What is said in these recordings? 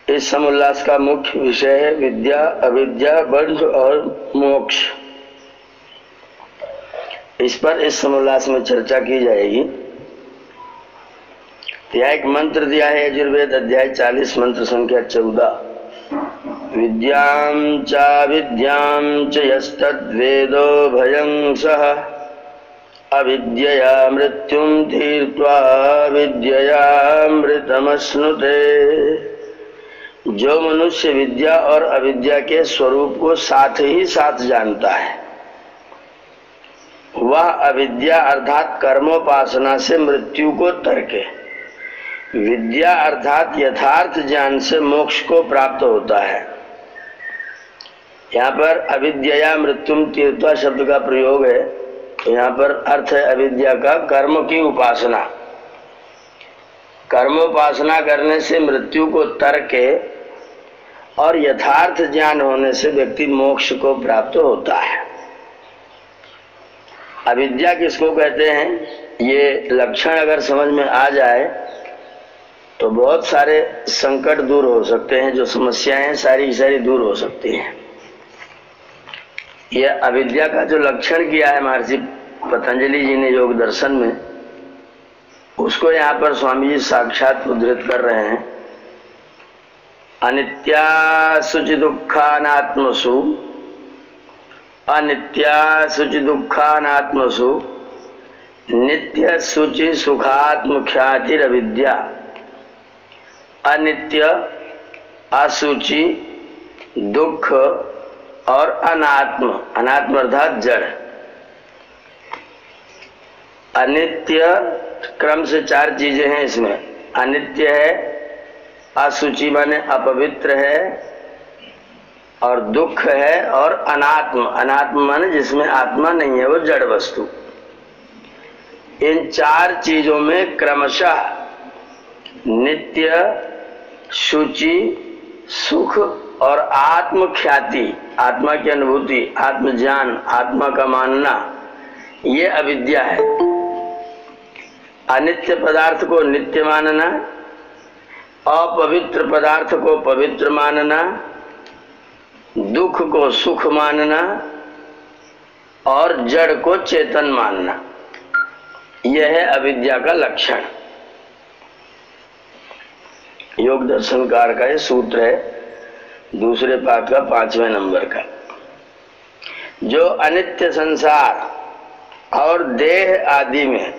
इस समोल्लास का मुख्य विषय है विद्या, अविद्या, बंध और मोक्ष। इस पर इस समोल्लास में चर्चा की जाएगी। यह एक मंत्र दिया है यजुर्वेद अध्याय 40 मंत्र संख्या 14। विद्यां च विद्यां च यस्तद्वेदो भयं सः अविद्यया मृत्युं तीर्त्वा विद्ययामृतमश्नुते। जो मनुष्य विद्या और अविद्या के स्वरूप को साथ ही साथ जानता है, वह अविद्या अर्थात कर्मोपासना से मृत्यु को तरके विद्या अर्थात यथार्थ ज्ञान से मोक्ष को प्राप्त होता है। यहाँ पर अविद्या मृत्युम तीर्त्वा शब्द का प्रयोग है। तो यहाँ पर अर्थ है अविद्या का कर्म की उपासना। कर्मोपासना करने से मृत्यु को तरके और यथार्थ ज्ञान होने से व्यक्ति मोक्ष को प्राप्त होता है। अविद्या किसको कहते हैं, ये लक्षण अगर समझ में आ जाए तो बहुत सारे संकट दूर हो सकते हैं। जो समस्याएं सारी की सारी दूर हो सकती हैं। यह अविद्या का जो लक्षण किया है महर्षि पतंजलि जी ने योग दर्शन में, उसको यहाँ पर स्वामी जी साक्षात उद्धृत कर रहे हैं। अनित्या शुचि दुखानात्मसु, अनित्या शुचि दुखानात्मसु नित्य शुचि सुखात्म ख्यातिरविद्या। अनित्य, अशुचि, दुख और अनात्म, अनात्म अर्थात जड़। अनित्य क्रम से 4 चीजें हैं इसमें। अनित्य है, अशुचि माने अपवित्र है, और दुख है, और अनात्म, अनात्म माने जिसमें आत्मा नहीं है, वो जड़ वस्तु। इन 4 चीजों में क्रमशः नित्य, शुचि, सुख और आत्म ख्याति, आत्मा की अनुभूति, आत्मज्ञान, आत्मा का मानना, ये अविद्या है। अनित्य पदार्थ को नित्य मानना, अपवित्र पदार्थ को पवित्र मानना, दुख को सुख मानना और जड़ को चेतन मानना, यह है अविद्या का लक्षण। योग दर्शनकार का ये सूत्र है, दूसरे पाठ का 5वें नंबर का। जो अनित्य संसार और देह आदि में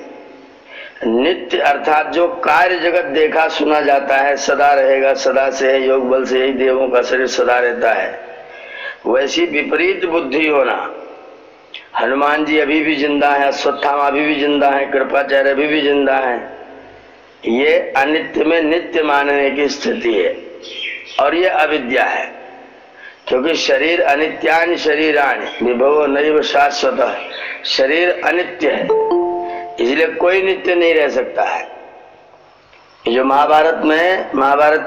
नित्य अर्थात जो कार्य जगत देखा सुना जाता है, सदा रहेगा, सदा से है, योग बल से ही देवों का शरीर सदा रहता है, वैसी विपरीत बुद्धि होना। हनुमान जी अभी भी जिंदा है, अश्वत्थामा अभी भी जिंदा है, कृपाचार्य अभी भी जिंदा है। ये अनित्य में नित्य मानने की स्थिति है और ये अविद्या है। क्योंकि शरीर अनित्यानि शरीराणि विभवो नैव शाश्वतः, शरीर अनित्य है, इसलिए कोई नित्य नहीं रह सकता है। जो महाभारत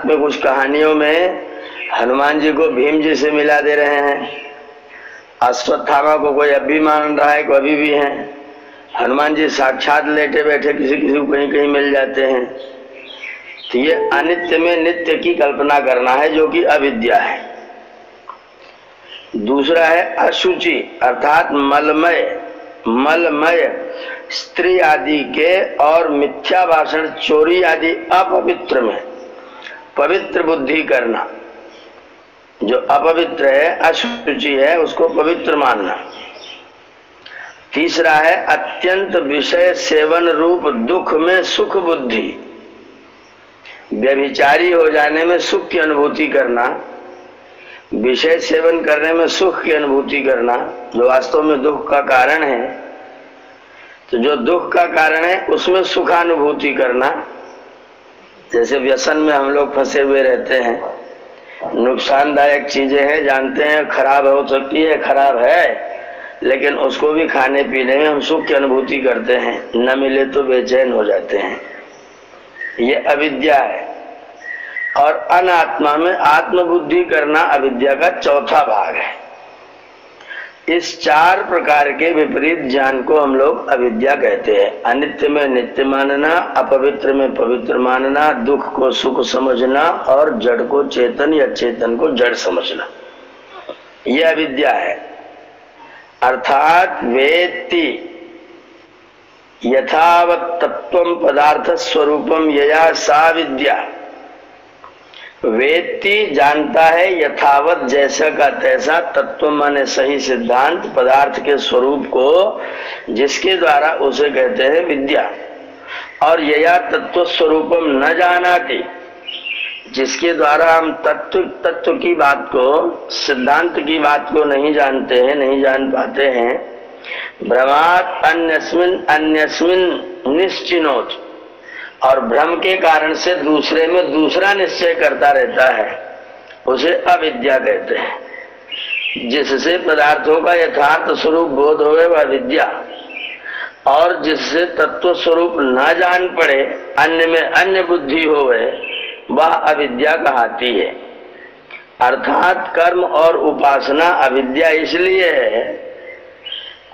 में कुछ कहानियों में हनुमान जी को भीम जी से मिला दे रहे हैं, अश्वत्थामा को कोई अब भी मान रहा है, कोई अभी भी है। हनुमान जी साक्षात लेटे बैठे किसी किसी को कहीं कहीं मिल जाते हैं। तो ये अनित्य में नित्य की कल्पना करना है, जो कि अविद्या है। दूसरा है अशुचि अर्थात मलमय स्त्री आदि के और मिथ्या भाषण, चोरी आदि अपवित्र में पवित्र बुद्धि करना। जो अपवित्र है, अशुचि है, उसको पवित्र मानना। तीसरा है अत्यंत विषय सेवन रूप दुख में सुख बुद्धि, व्यभिचारी हो जाने में सुख की अनुभूति करना, विषय सेवन करने में सुख की अनुभूति करना, जो वास्तव में दुख का कारण है। तो जो दुख का कारण है उसमें सुखानुभूति करना। जैसे व्यसन में हम लोग फंसे हुए रहते हैं, नुकसानदायक चीजें हैं, जानते हैं खराब हो सकती है, खराब है, लेकिन उसको भी खाने पीने में हम सुख की अनुभूति करते हैं, न मिले तो बेचैन हो जाते हैं। ये अविद्या है। और अनात्मा में आत्मबुद्धि करना अविद्या का चौथा भाग है। इस 4 प्रकार के विपरीत ज्ञान को हम लोग अविद्या कहते हैं। अनित्य में नित्य मानना, अपवित्र में पवित्र मानना, दुख को सुख समझना और जड़ को चेतन या चेतन को जड़ समझना, यह अविद्या है। अर्थात वेत्ति यथावत् तत्वं पदार्थ स्वरूपम यया सा विद्या। वेत्ति जानता है यथावत जैसा का तैसा, तत्व माने सही सिद्धांत, पदार्थ के स्वरूप को, जिसके द्वारा उसे कहते हैं विद्या। और यया तत्व स्वरूपम न जानाति, जिसके द्वारा हम तत्व की बात को, सिद्धांत की बात को नहीं जानते हैं, नहीं जान पाते हैं। भ्रमात् अन्यस्मिन् निश्चिनोत, और भ्रम के कारण से दूसरे में दूसरा निश्चय करता रहता है, उसे अविद्या कहते हैं। जिससे पदार्थों का यथार्थ स्वरूप बोध होवे वह विद्या, और जिससे तत्व स्वरूप न जान पड़े, अन्य में अन्य बुद्धि होवे, वह अविद्या कहलाती है। अर्थात कर्म और उपासना अविद्या इसलिए है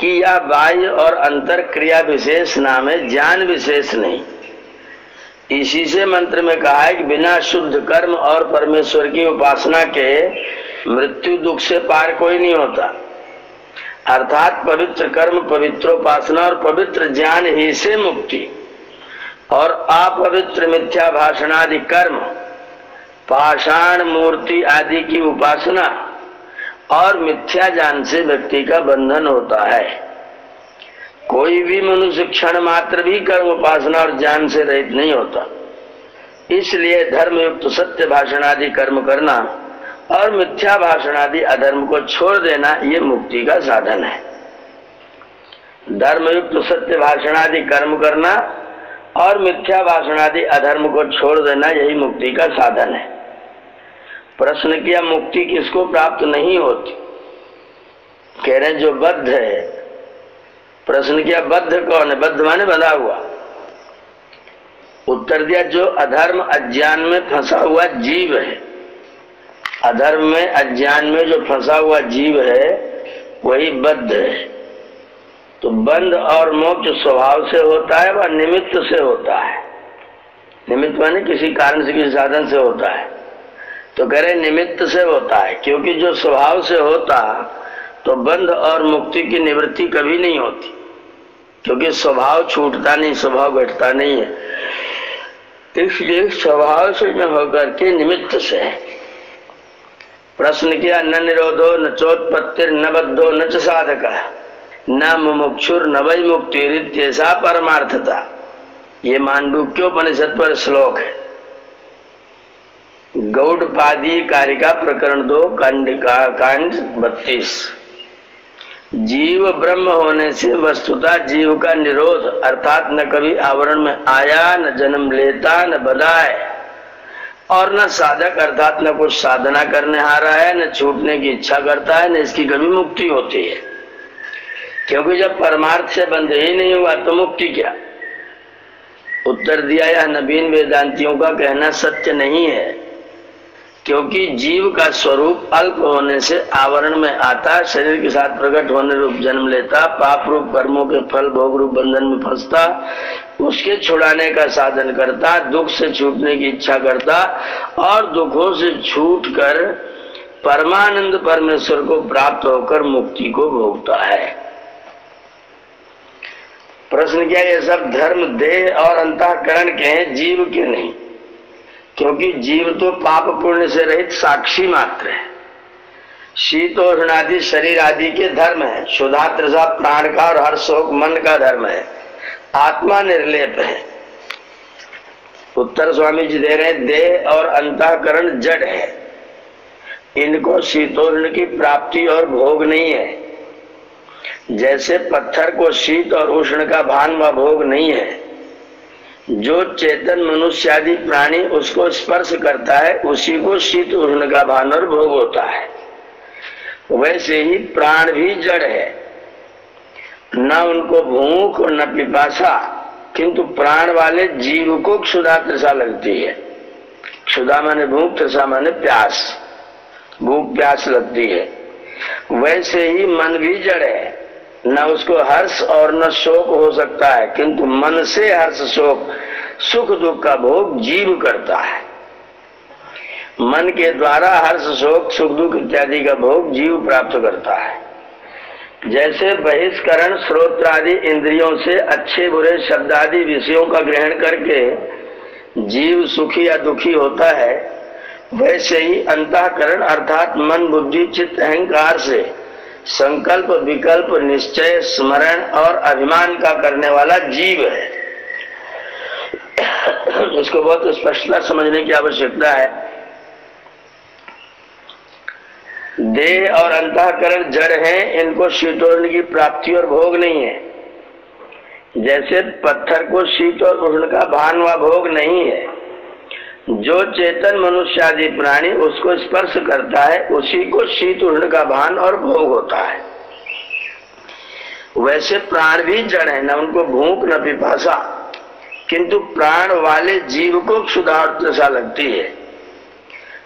कि यह बाह्य और अंतर क्रिया विशेष नाम है, ज्ञान विशेष नहीं। इसी से मंत्र में कहा है कि बिना शुद्ध कर्म और परमेश्वर की उपासना के मृत्यु दुख से पार कोई नहीं होता। अर्थात पवित्र कर्म, पवित्र उपासना और पवित्र ज्ञान ही से मुक्ति, और अपवित्र मिथ्या भाषण आदि कर्म, पाषाण मूर्ति आदि की उपासना और मिथ्या ज्ञान से व्यक्ति का बंधन होता है। कोई भी मनुष्य क्षण मात्र भी कर्म, उपासना और ज्ञान से रहित नहीं होता। इसलिए धर्म युक्त सत्य भाषण आदि कर्म करना और मिथ्या भाषण आदि अधर्म को छोड़ देना, ये मुक्ति का साधन है। धर्म युक्त सत्य भाषण आदि कर्म करना और मिथ्या भाषण आदि अधर्म को छोड़ देना, यही मुक्ति का साधन है। प्रश्न किया मुक्ति किसको प्राप्त नहीं होती? कह रहे जो बद्ध है। प्रश्न किया बद्ध कौन है? बद्ध माने बंधा हुआ। उत्तर दिया जो अधर्म अज्ञान में फंसा हुआ जीव है। अधर्म में, अज्ञान में जो फंसा हुआ जीव है वही बद्ध है। तो बंध और मोक्ष स्वभाव से होता है, वह निमित्त से होता है। निमित्त माने किसी कारण से, किसी साधन से होता है। तो कह रहे निमित्त से होता है, क्योंकि जो स्वभाव से होता तो बंध और मुक्ति की निवृत्ति कभी नहीं होती, क्योंकि स्वभाव छूटता नहीं, स्वभाव घटता नहीं है। इसलिए स्वभाव से न होकर के निमित्त से है। प्रश्न किया न निरोधो न चोत्पत्तिर न बद्धो न च साधकः न मुमुक्षुर न वै मुक्तिरित्येषा परमार्थता। ये मांडूक्योपनिषद पर श्लोक है। गौड़पादी कारिका प्रकरण 2 कांड 32। जीव ब्रह्म होने से वस्तुतः जीव का निरोध, अर्थात न कभी आवरण में आया, न जन्म लेता, न बधा है, और न साधक अर्थात न कुछ साधना करने हारा है, न छूटने की इच्छा करता है, न इसकी कभी मुक्ति होती है। क्योंकि जब परमार्थ से बंध ही नहीं हुआ तो मुक्ति क्या? उत्तर दिया यह नवीन वेदांतियों का कहना सत्य नहीं है, क्योंकि जीव का स्वरूप अल्प होने से आवरण में आता, शरीर के साथ प्रकट होने रूप जन्म लेता, पाप रूप कर्मों के फल भोग रूप बंधन में फंसता, उसके छुड़ाने का साधन करता, दुख से छूटने की इच्छा करता और दुखों से छूटकर परमानंद परमेश्वर को प्राप्त होकर मुक्ति को भोगता है। प्रश्न क्या ये सब धर्म देह और अंतःकरण के हैं, जीव के नहीं? क्योंकि जीव तो पाप पुण्य से रहित साक्षी मात्र है। शीतोष्ण आदि शरीर आदि के धर्म है, क्षुधा तृषा प्राण का और हर शोक मन का धर्म है। आत्मा निर्लेप है। उत्तर स्वामी जी दे रहे देह और अंतःकरण जड़ है, इनको शीतोष्ण की प्राप्ति और भोग नहीं है। जैसे पत्थर को शीत और उष्ण का भान व भोग नहीं है, जो चेतन मनुष्य आदि प्राणी उसको स्पर्श करता है उसी को शीत उष्ण का भान और भोग होता है। वैसे ही प्राण भी जड़ है, न उनको भूख और न पिपासा, किंतु प्राण वाले जीव को क्षुधा तृषा लगती है। क्षुधा माने भूख, तृषा माने प्यास, भूख प्यास लगती है। वैसे ही मन भी जड़ है, न उसको हर्ष और न शोक हो सकता है, किंतु मन से हर्ष शोक सुख दुख का भोग जीव करता है। मन के द्वारा हर्ष शोक सुख दुख इत्यादि का भोग जीव प्राप्त करता है। जैसे बहिष्करण श्रोत्रादि इंद्रियों से अच्छे बुरे शब्दादि विषयों का ग्रहण करके जीव सुखी या दुखी होता है, वैसे ही अंतःकरण अर्थात मन बुद्धि चित्त अहंकार से संकल्प विकल्प निश्चय स्मरण और अभिमान का करने वाला जीव है। इसको बहुत स्पष्टता समझने की आवश्यकता है। देह और अंतःकरण जड़ हैं, इनको शीतोष्ण की प्राप्ति और भोग नहीं है। जैसे पत्थर को शीत और उष्ण का भान व भोग नहीं है। जो चेतन मनुष्य आदि प्राणी उसको स्पर्श करता है, उसी को शीत उष्ण का भान और भोग होता है। वैसे प्राण भी जड़ है, न उनको भूख न पिपासा, किंतु प्राण वाले जीव को क्षुधा और तृषा लगती है।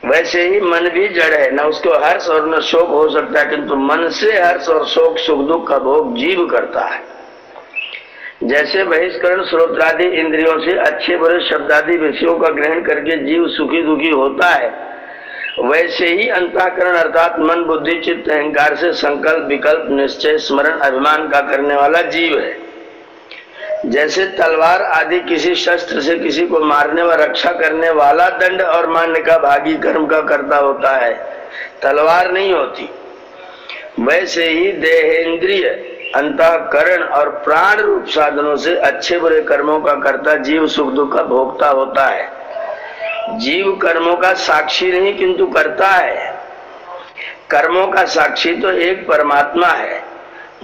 वैसे ही मन भी जड़ है, न उसको हर्ष और न शोक हो सकता है, किंतु मन से हर्ष और शोक सुख दुख का भोग जीव करता है। जैसे बहिष्करण श्रोत्रादि इंद्रियों से अच्छे बुरे शब्दादि विषयों का ग्रहण करके जीव सुखी दुखी होता है, वैसे ही अंतःकरण अर्थात मन बुद्धि चित्त अहंकार से संकल्प विकल्प निश्चय स्मरण अभिमान का करने वाला जीव है। जैसे तलवार आदि किसी शस्त्र से किसी को मारने व रक्षा करने वाला दंड और मान्य का भागी कर्म का कर्ता होता है, तलवार नहीं होती, वैसे ही देहेंद्रिय अंतःकरण और प्राण रूप साधनों से अच्छे बुरे कर्मों का कर्ता जीव सुख दुख का भोगता होता है। जीव कर्मों का साक्षी नहीं किंतु करता है। कर्मों का साक्षी तो एक परमात्मा है।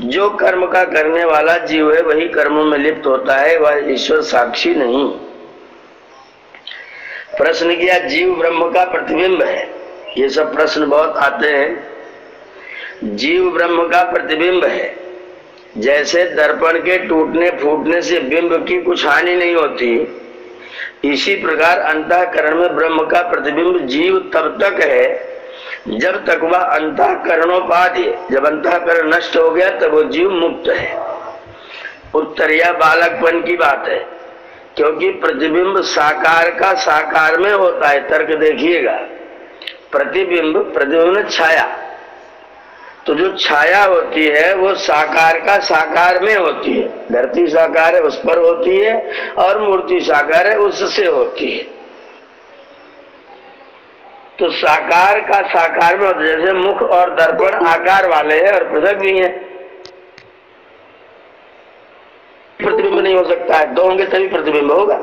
जो कर्म का करने वाला जीव है वही कर्मों में लिप्त होता है, वह ईश्वर साक्षी नहीं। प्रश्न किया जीव ब्रह्म का प्रतिबिंब है। ये सब प्रश्न बहुत आते हैं। जीव ब्रह्म का प्रतिबिंब है। जैसे दर्पण के टूटने फूटने से बिंब की कुछ हानि नहीं होती, इसी प्रकार अंतःकरण में ब्रह्म का प्रतिबिंब जीव तब तक है जब तक वह अंतःकरणोपाधि, जब अंतःकरण नष्ट हो गया तब वो जीव मुक्त है। उत्तर यह बालकपन की बात है, क्योंकि प्रतिबिंब साकार का साकार में होता है। तर्क देखिएगा, प्रतिबिंब छाया, तो जो छाया होती है वो साकार का साकार में होती है। धरती साकार है उस पर होती है और मूर्ति साकार है उससे होती है। तो साकार का साकार में होता है। जैसे मुख और दर्पण आकार वाले हैं और पृथक भी हैं, प्रतिबिंब नहीं हो सकता है, दो होंगे तभी प्रतिबिंब होगा।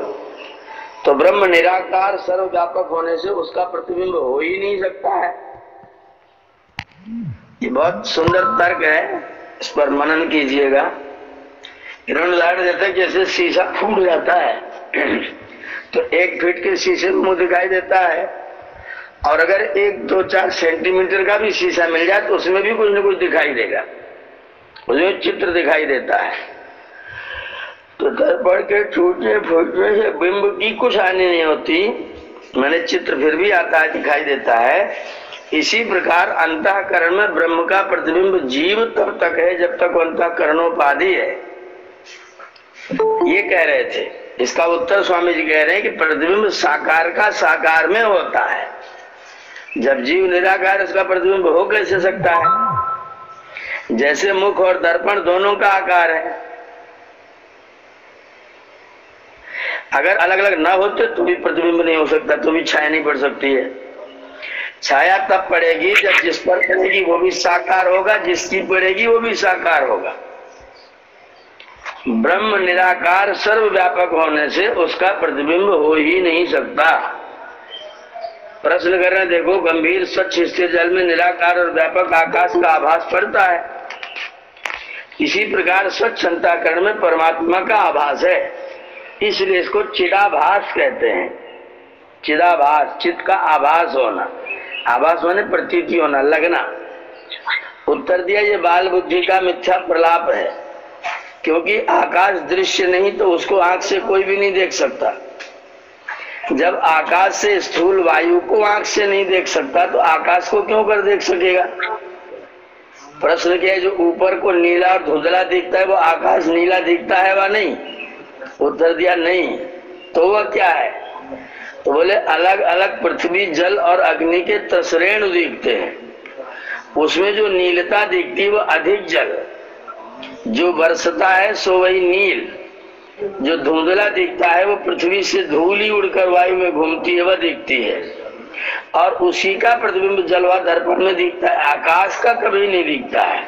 तो ब्रह्म निराकार सर्वव्यापक होने से उसका प्रतिबिंब हो ही नहीं सकता है। ये बहुत सुंदर तर्क है, इस पर मनन कीजिएगा। इन्होंने उदाहरण देता है जैसे शीशा फूट जाता है तो 1 फीट के शीशे में मुंह दिखाई देता है, और अगर 1-2-4 सेंटीमीटर का भी शीशा मिल जाए तो उसमें भी कुछ न कुछ दिखाई देगा, उसमें चित्र दिखाई देता है। तो दर्पण के टूटने फूटने से बिंब की कुछ हानि नहीं होती, मैंने चित्र फिर भी आता है, दिखाई देता है। इसी प्रकार अंतःकरण में ब्रह्म का प्रतिबिंब जीव तब तक है जब तक अंतःकरणोपाधि है। ये कह रहे थे। इसका उत्तर स्वामी जी कह रहे हैं कि प्रतिबिंब साकार का साकार में होता है। जब जीव निराकार, इसका प्रतिबिंब हो कैसे सकता है? जैसे मुख और दर्पण दोनों का आकार है, अगर अलग अलग ना होते तो भी प्रतिबिंब नहीं हो सकता, तो भी छाया नहीं पड़ सकती है। छाया तब पड़ेगी जब जिस पर पड़ेगी वो भी साकार होगा, जिसकी पड़ेगी वो भी साकार होगा। ब्रह्म निराकार सर्वव्यापक होने से उसका प्रतिबिंब हो ही नहीं सकता। प्रश्न कर रहे हैं, देखो गंभीर स्वच्छ स्थिर जल में निराकार और व्यापक आकाश का आभास पड़ता है, इसी प्रकार स्वच्छ अंतःकरण में परमात्मा का आभास है, इसलिए इसको चिदाभास कहते हैं। चिदाभास, चित्त का आभास होना, आभास माने प्रतीति होना, लगना। उत्तर दिया ये बाल बुद्धि का मिथ्या प्रलाप है, क्योंकि आकाश दृश्य नहीं तो उसको आंख से कोई भी नहीं देख सकता। जब आकाश से स्थूल वायु को आंख से नहीं देख सकता तो आकाश को क्यों कर देख सकेगा? प्रश्न क्या है, जो ऊपर को नीला और धुंधला दिखता है वो आकाश नीला दिखता है वा नहीं? उत्तर दिया नहीं। तो वह क्या है? तो बोले अलग अलग पृथ्वी जल और अग्नि के तसरेणु दिखते हैं। उसमें जो नीलता दिखती है वो अधिक जल, जो बरसता है सो वही नील, जो धुंधला दिखता है वो पृथ्वी से धूल ही उड़कर वायु में घूमती है वह दिखती है, और उसी का प्रतिबिंब जलवा दर्पण में दिखता है, आकाश का कभी नहीं दिखता है।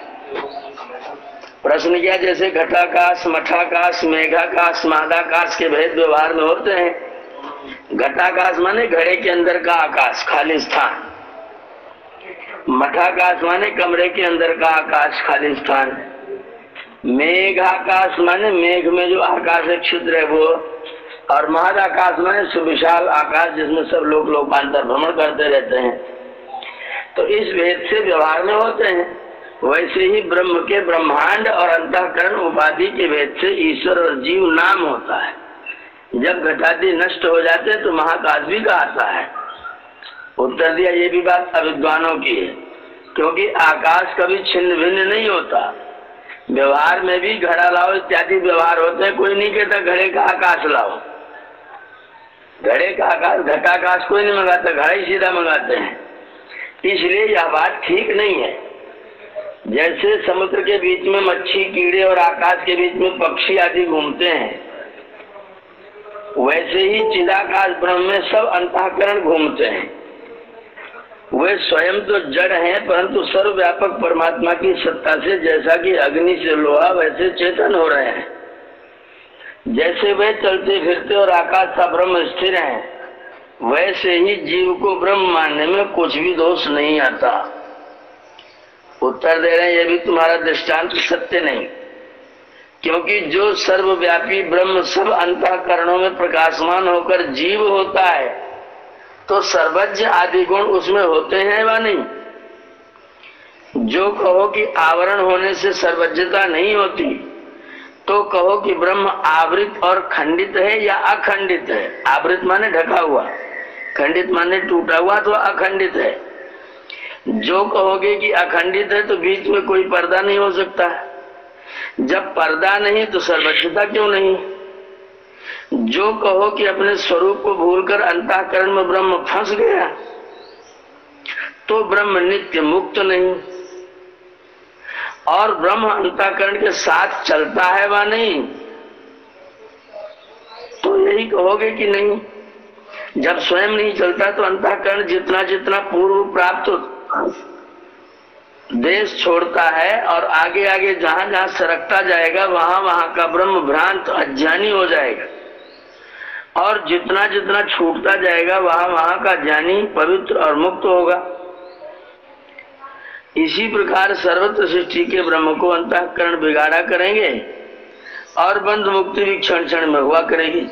प्रश्न क्या, जैसे घटाकाश, मठाकाश, मेघाकाश, मादाकाश के भेद व्यवहार में होते हैं। घटाकाश माने घड़े के अंदर का आकाश, खाली स्थान। मठाकाश माने कमरे के अंदर का आकाश, खाली स्थान। मेघाकाश माने मेघ में जो आकाश है क्षुद्र है वो, और महादाकाश माने सुविशाल आकाश जिसमें सब लोग लोकांतर भ्रमण करते रहते हैं। तो इस भेद से व्यवहार में होते हैं। वैसे ही ब्रह्म के ब्रह्मांड और अंतःकरण उपाधि के भेद से ईश्वर और जीव नाम होता है। जब घटादि नष्ट हो जाते हैं तो महाकाश भी कहता है। उत्तर दिया, ये भी बात अविद्वानों की है, क्योंकि आकाश कभी छिन्न भिन्न नहीं होता। व्यवहार में भी घड़ा लाओ इत्यादि व्यवहार होते हैं, कोई नहीं कहता घड़े का आकाश लाओ। घड़े का आकाश, घटाकाश कोई नहीं मंगाता, घड़ा ही सीधा मंगाते हैं। इसलिए यह बात ठीक नहीं है। जैसे समुद्र के बीच में मच्छी, कीड़े और आकाश के बीच में पक्षी आदि घूमते हैं, वैसे ही चिदाकाश ब्रह्म में सब अंतःकरण घूमते हैं। वे स्वयं तो जड़ हैं, परंतु सर्वव्यापक परमात्मा की सत्ता से जैसा कि अग्नि से लोहा वैसे चेतन हो रहे हैं। जैसे वे चलते फिरते और आकाश का ब्रह्म स्थिर है, वैसे ही जीव को ब्रह्म मानने में कुछ भी दोष नहीं आता। उत्तर दे रहे हैं, ये भी तुम्हारा दृष्टांत सत्य नहीं, क्योंकि जो सर्वव्यापी ब्रह्म सब अंतःकरणों में प्रकाशमान होकर जीव होता है, तो सर्वज्ञ आदि गुण उसमें होते हैं वा नहीं? जो कहो कि आवरण होने से सर्वज्ञता नहीं होती, तो कहो कि ब्रह्म आवृत और खंडित है या अखंडित है। आवृत माने ढका हुआ, खंडित माने टूटा हुआ, तो अखंडित है। जो कहोगे कि अखंडित है तो बीच में कोई पर्दा नहीं हो सकता। जब पर्दा नहीं तो सर्वज्ञता क्यों नहीं? जो कहो कि अपने स्वरूप को भूलकर अंतःकरण में ब्रह्म फंस गया, तो ब्रह्म नित्य मुक्त नहीं। और ब्रह्म अंतःकरण के साथ चलता है वा नहीं? तो यही कहोगे कि नहीं। जब स्वयं नहीं चलता तो अंतःकरण जितना जितना पूर्व प्राप्त देश छोड़ता है और आगे आगे जहां जहां सरकता जाएगा वहां वहां का ब्रह्म भ्रांत अज्ञानी हो जाएगा, और जितना जितना छूटता जाएगा वहां वहां का ज्ञानी पवित्र और मुक्त होगा। इसी प्रकार सर्वत्र सृष्टि के ब्रह्म को अंतःकरण बिगाड़ा करेंगे और बंध मुक्ति भी क्षण क्षण में हुआ करेगी।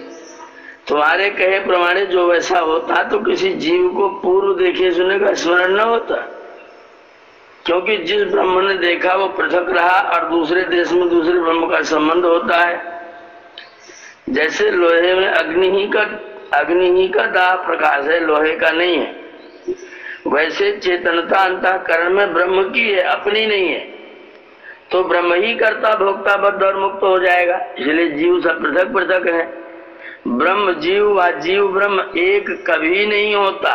तुम्हारे कहे प्रमाणे जो वैसा होता तो किसी जीव को पूर्व देखे सुने का स्मरण न होता, क्योंकि जिस ब्रह्म ने देखा वो पृथक रहा और दूसरे देश में दूसरे ब्रह्म का संबंध होता है। जैसे लोहे में अग्नि ही का दाह प्रकाश है, लोहे का नहीं है, वैसे चेतनता अंतःकरण में ब्रह्म की है, अपनी नहीं है। तो ब्रह्म ही कर्ता भोक्ता बद्ध और मुक्त हो जाएगा। इसलिए जीव सब पृथक पृथक है। ब्रह्म जीव व जीव ब्रह्म एक कभी नहीं होता,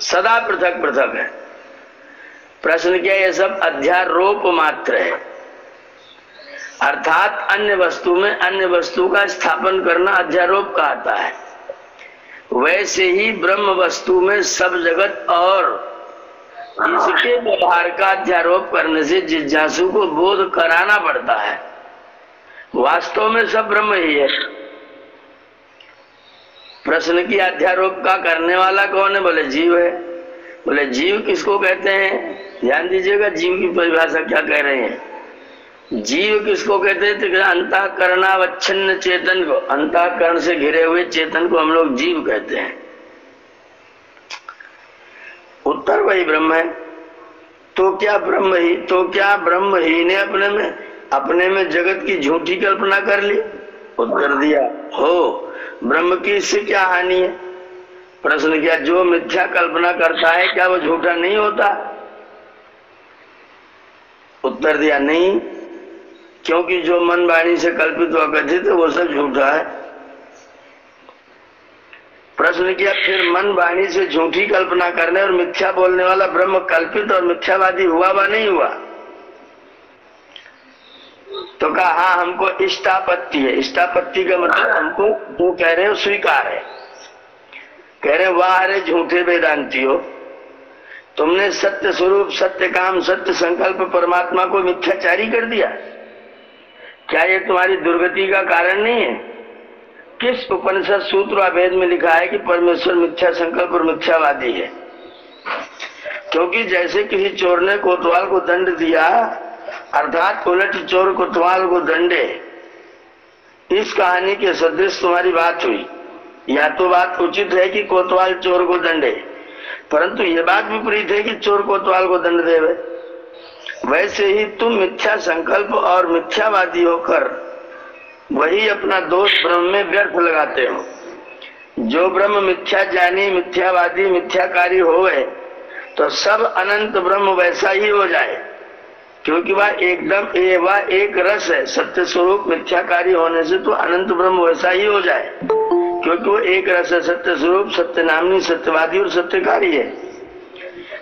सदा पृथक पृथक है। प्रश्न क्या, ये सब अध्यारोप मात्र है, अर्थात अन्य वस्तु में अन्य वस्तु का स्थापन करना अध्यारोप कहता है। वैसे ही ब्रह्म वस्तु में सब जगत और इसके व्यवहार का अध्यारोप करने से जिज्ञासु को बोध कराना पड़ता है। वास्तव में सब ब्रह्म ही है। प्रश्न की अध्यारोप का करने वाला कौन है? बोले जीव है। बोले जीव किसको कहते हैं? ध्यान दीजिएगा, जीव की परिभाषा क्या कह रहे हैं। जीव किसको कहते हैं? तो अंतःकरणावच्छिन्न चेतन को, अंतःकरण से घिरे हुए चेतन को हम लोग जीव कहते हैं। उत्तर वही ब्रह्म है। तो क्या ब्रह्म ही ने अपने में जगत की झूठी कल्पना कर ली? उत्तर दिया, हो, ब्रह्म की इससे क्या हानि है? प्रश्न किया, जो मिथ्या कल्पना करता है क्या वो झूठा नहीं होता? उत्तर दिया नहीं, क्योंकि जो मन वाणी से कल्पित व कथित है वो सब झूठा है। प्रश्न किया फिर मन वाणी से झूठी कल्पना करने और मिथ्या बोलने वाला ब्रह्म कल्पित और मिथ्यावादी हुआ व नहीं हुआ? तो कहा हाँ, हमको इष्टापत्ति है। इष्टापत्ति का मतलब हमको जो कह रहे हो स्वीकार है। कह रहे वाह अरे झूठे वेदांती हो, तुमने सत्य स्वरूप, सत्य काम, सत्य संकल्प परमात्मा को मिथ्याचारी कर दिया। क्या ये तुम्हारी दुर्गति का कारण नहीं है? किस उपनिषद सूत्र व वेद में लिखा है कि परमेश्वर मिथ्या संकल्प और मिथ्यावादी है? क्योंकि जैसे किसी चोर ने कोतवाल को दंड दिया, अर्थात उलट चोर कोतवाल को दंडे, इस कहानी के सदृश तुम्हारी बात हुई। या तो बात उचित है कि कोतवाल चोर को दंडे, परंतु यह बात विपरीत है कि चोर कोतवाल को दंड देवे। वैसे ही तुम मिथ्या संकल्प और मिथ्यावादी होकर वही अपना दोष ब्रह्म में व्यर्थ लगाते हो। जो ब्रह्म मिथ्या जानी, मिथ्यावादी, मिथ्याकारी होवे तो सब अनंत ब्रह्म वैसा ही हो जाए, क्योंकि वह एकदम वह एक रस है। सत्य स्वरूप मिथ्याकारी होने से तो अनंत ब्रह्म वैसा ही हो जाए, क्योंकि वो एक रस है, सत्य स्वरूप, सत्य नामनी, सत्यवादी और सत्यकारी है।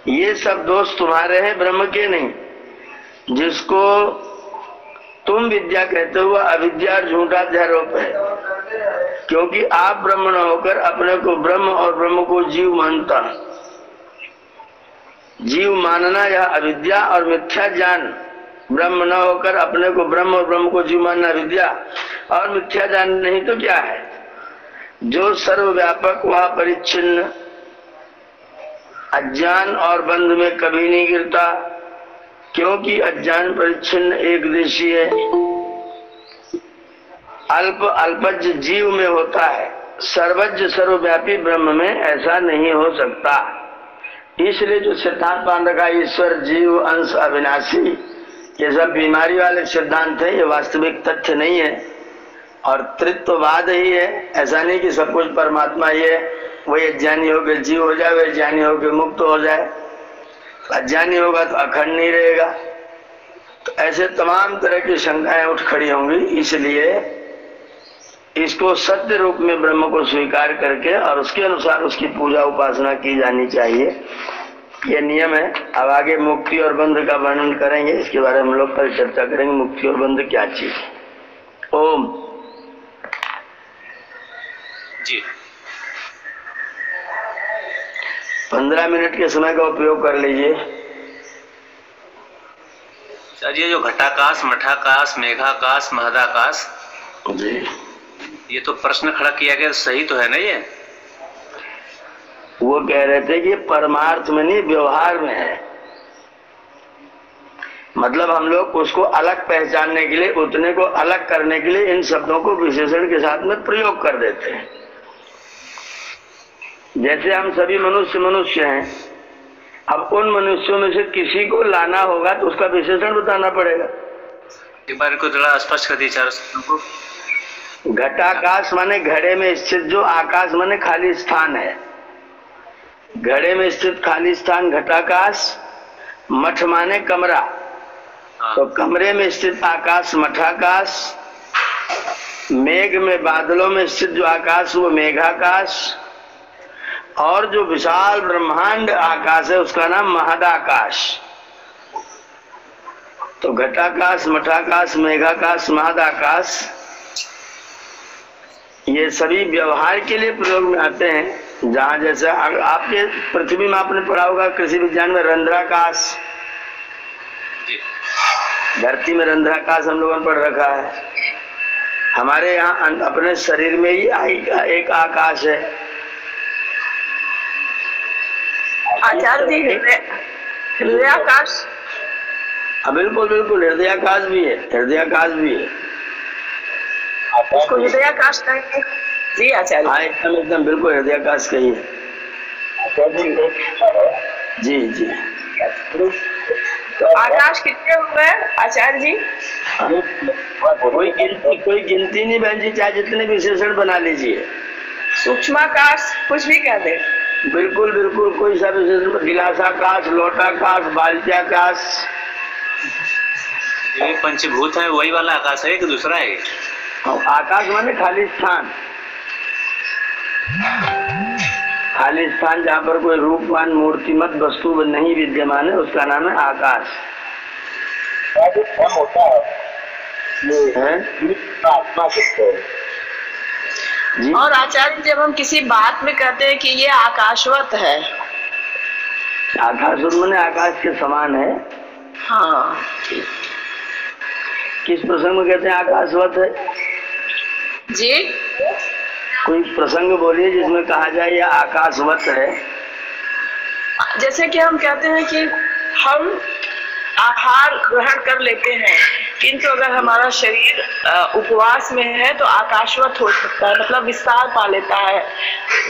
ये सब दोष तुम्हारे हैं, ब्रह्म के नहीं। जिसको तुम विद्या कहते हो अविद्या और झूठा अध्यारोप है, क्योंकि आप ब्रह्म न होकर अपने को ब्रह्म और ब्रह्म को जीव मानता। जीव मानना यह अविद्या और मिथ्या जान। ब्रह्म न होकर अपने को ब्रह्म और ब्रह्म को जीव मानना विद्या और मिथ्या जान नहीं तो क्या है? जो सर्वव्यापक वह परिच्छिन्न, अज्ञान और बंध में कभी नहीं गिरता, क्योंकि अज्ञान परिच्छिन्न एक देशी है। अल्प अल्पज्ञ जीव में होता है, सर्वज्ञ सर्वव्यापी ब्रह्म में ऐसा नहीं हो सकता। इसलिए जो सिद्धांत मान रखा ईश्वर जीव अंश अविनाशी, ये सब बीमारी वाले सिद्धांत है, ये वास्तविक तथ्य नहीं है और तृत्ववाद ही है। ऐसा नहीं कि सब कुछ परमात्मा ही है, वही अज्ञानी होकर जीव हो जाए, वही ज्ञानी होकर मुक्त हो जाए। अज्ञानी होगा तो अखंड नहीं रहेगा। तो ऐसे तमाम तरह की शंकाएं उठ खड़ी होंगी। इसलिए इसको सत्य रूप में ब्रह्म को स्वीकार करके और उसके अनुसार उसकी पूजा उपासना की जानी चाहिए, ये नियम है। अब आगे मुक्ति और बंध का वर्णन करेंगे, इसके बारे में हम लोग कल चर्चा करेंगे। मुक्ति और बंध क्या चीज है। ओम जी 15 मिनट के समय का उपयोग कर लीजिए। सर ये जो घटाकाश, मठाकाश, मेघाकाश, महदाकाश जी, ये तो प्रश्न खड़ा किया गया, सही तो है ना? ये वो कह रहे थे कि परमार्थ में नहीं, व्यवहार में है। मतलब हम लोग उसको अलग पहचानने के लिए, उतने को अलग करने के लिए इन शब्दों को विशेषण के साथ में प्रयोग कर देते हैं। जैसे हम सभी मनुष्य हैं, अब उन मनुष्यों में से किसी को लाना होगा तो उसका विशेषण बताना पड़ेगा। एक बार को थोड़ा स्पष्ट कर दीजिए चारों को। घटाकाश माने घड़े में स्थित जो आकाश माने खाली स्थान है। घड़े में स्थित खाली स्थान घटाकाश। मठ माने कमरा, तो कमरे में स्थित आकाश मठाकाश। मेघ में बादलों में स्थित जो आकाश वो मेघाकाश। और जो विशाल ब्रह्मांड आकाश है उसका नाम महदाकाश। तो घटाकाश, मठाकाश, मेघाकाश, महदाकाश ये सभी व्यवहार के लिए प्रयोग में आते हैं। जहां जैसे आपके पृथ्वी में आपने पढ़ा होगा कृषि विज्ञान में रंध्राकाश, धरती में रंध्राकाश हम लोगों ने पढ़ रखा है। हमारे यहाँ अपने शरीर में ही एक आकाश है। आचार्य जी हृदयाकाश, बिल्कुल बिल्कुल हृदयाकाश भी है, हृदयाकाश भी है। उसको हृदयाकाश कहेंगे जी आचार्य? हाँ एकदम एकदम बिल्कुल हृदयाकाश कहिए। जी जी। तो आकाश कितने हो गए आचार्य जी? कोई गिनती नहीं बहन जी, चाहे जितने विशेषण बना लीजिए। सूक्ष्माकाश कुछ भी कह दे। बिल्कुल बिल्कुल कोई सा विशेषण, गिलासाकाश, लोटाकाश, बाल्टियाकाश, ये पंचभूत है वही वाला आकाश है कि दूसरा है? आकाश माने खाली स्थान, खाली स्थान जहाँ पर कोई रूपवान मूर्तिमत वस्तु नहीं विद्यमान है, उसका नाम है आकाश। होता है जी। और आचार्य जब हम किसी बात में कहते हैं कि ये आकाशवत है, आकाशवत माने आकाश के समान है। हाँ, किस प्रसंग में कहते हैं आकाशवत है? जी कोई प्रसंग बोलिए जिसमें कहा जाए यह आकाशवत है। जैसे कि हम कहते हैं कि हम आहार ग्रहण कर लेते हैं, किंतु अगर हमारा शरीर उपवास में है तो आकाशवत हो सकता है, मतलब विस्तार पा लेता है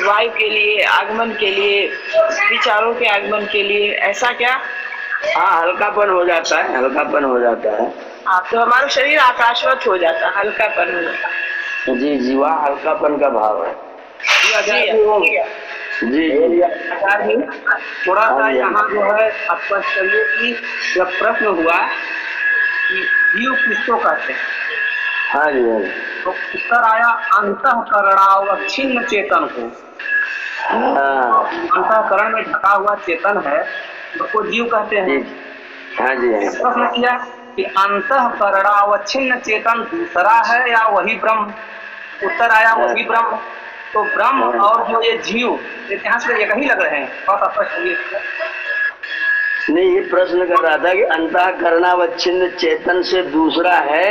वायु के लिए, आगमन के लिए, विचारों के आगमन के लिए, ऐसा क्या? हाँ, हल्कापन हो जाता है, हल्कापन हो जाता है। हाँ, तो हमारा शरीर आकाशवत हो जाता है, हल्कापन हो जाता है। जी जी, वह हल्कापन का भाव है। जी जी आचार्य जी, थोड़ा सा यहाँ जो है स्पष्ट करिए कि जब प्रश्न हुआ कि जीव किसको कहते हैं, हाँ जी, हाँ जी, तो उत्तर आया अंतःकरणावच्छिन्न चेतन को। हाँ अंतःकरण में ढका हुआ चेतन है, उसको जीव कहते हैं। हाँ जी, हाँ जी। प्रश्न किया कि अंतःकरणावच्छिन्न चेतन दूसरा है या वही ब्रह्म? उत्तर आया वही ब्रह्म। तो ब्रह्म और जो ये जीव यहाँ से एक ही लग रहे हैं, थोड़ा स्पष्ट हुई। नहीं, ये प्रश्न कर रहा था कि अंतःकरणावच्छिन्न चेतन से दूसरा है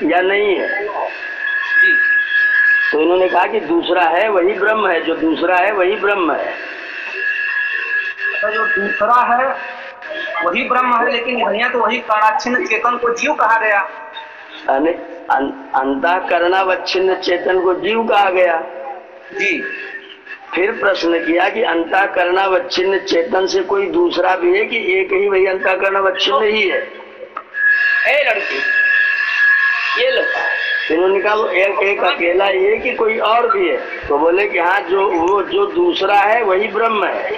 या नहीं है। जी, तो इन्होंने कहा कि दूसरा है वही ब्रह्म है, जो दूसरा है वही ब्रह्म है। तो जो दूसरा है वही ब्रह्म है, लेकिन यहाँ तो वही कराच्छिन्न चेतन को जीव कहा गया। अंतःकरणावच्छिन्न चेतन को जीव कहा गया। जी, फिर प्रश्न किया कि अंतःकरणावच्छिन्न चेतन से कोई दूसरा भी है कि एक ही वही अंतःकरणावच्छिन्न ही है? ए लड़की, ये लो। इन्होंने कहा वो एक अकेला ही है कि कोई और भी है? तो बोले कि हाँ, जो दूसरा है वही ब्रह्म है।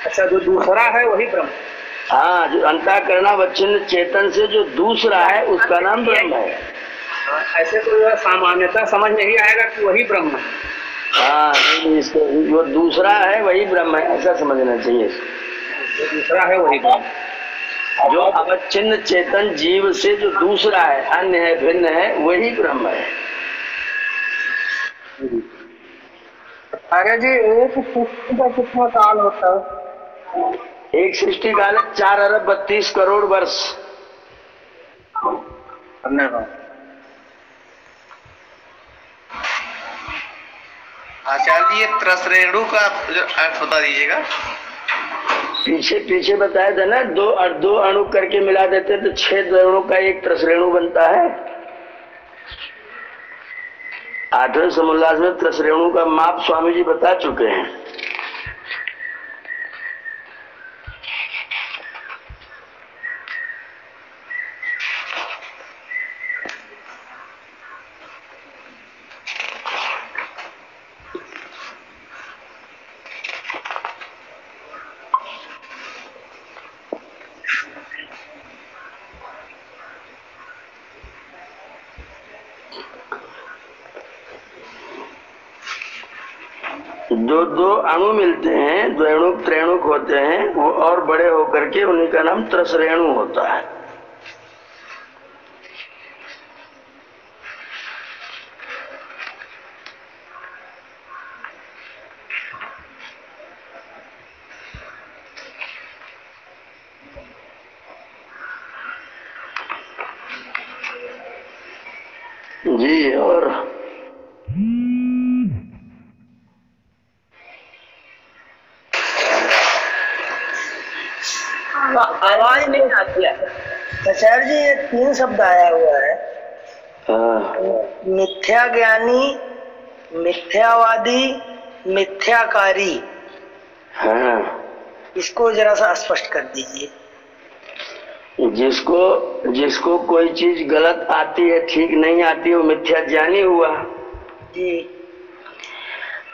अच्छा, जो दूसरा है वही ब्रह्म। हाँ, जो अंतःकरणावच्छिन्न चेतन से जो दूसरा है उसका नाम ब्रह्म है। ऐसे तो सामान्यतः समझ नहीं आएगा कि वही ब्रह्म है। हाँ, इसको जो दूसरा है वही ब्रह्म है, ऐसा समझना चाहिए। जो दूसरा है वही ब्रह्म। जो अवच्छिन्न चेतन जीव से जो दूसरा है, अन्य है, भिन्न है, वही ब्रह्म है। आगे जी, एक सृष्टि का कितना काल होता है? एक सृष्टि काल 4 अरब 32 करोड़ वर्ष। धन्यवाद। आचार्य जी, ये त्रसरेणु का अर्थ बता दीजिएगा। पीछे बताया था ना, दो अणु करके मिला देते तो 6 रेणु का एक त्रसरेणु बनता है। 8वें समोल्लास में त्रसरेणु का माप स्वामी जी बता चुके हैं। दो अणु मिलते हैं, द्वैणुक त्रेणुक होते हैं, वो और बड़े होकर के उन्हीं का नाम त्रसरेणु होता है। जी, और आवाज नहीं आती है। आचार्य जी, ये 3 शब्द आया हुआ है, मिथ्या ज्ञानी, मिथ्यावादी, मिथ्याकारी। हाँ, इसको जरा सा स्पष्ट कर दीजिए। जिसको कोई चीज गलत आती है, ठीक नहीं आती, वो मिथ्या ज्ञानी हुआ जी।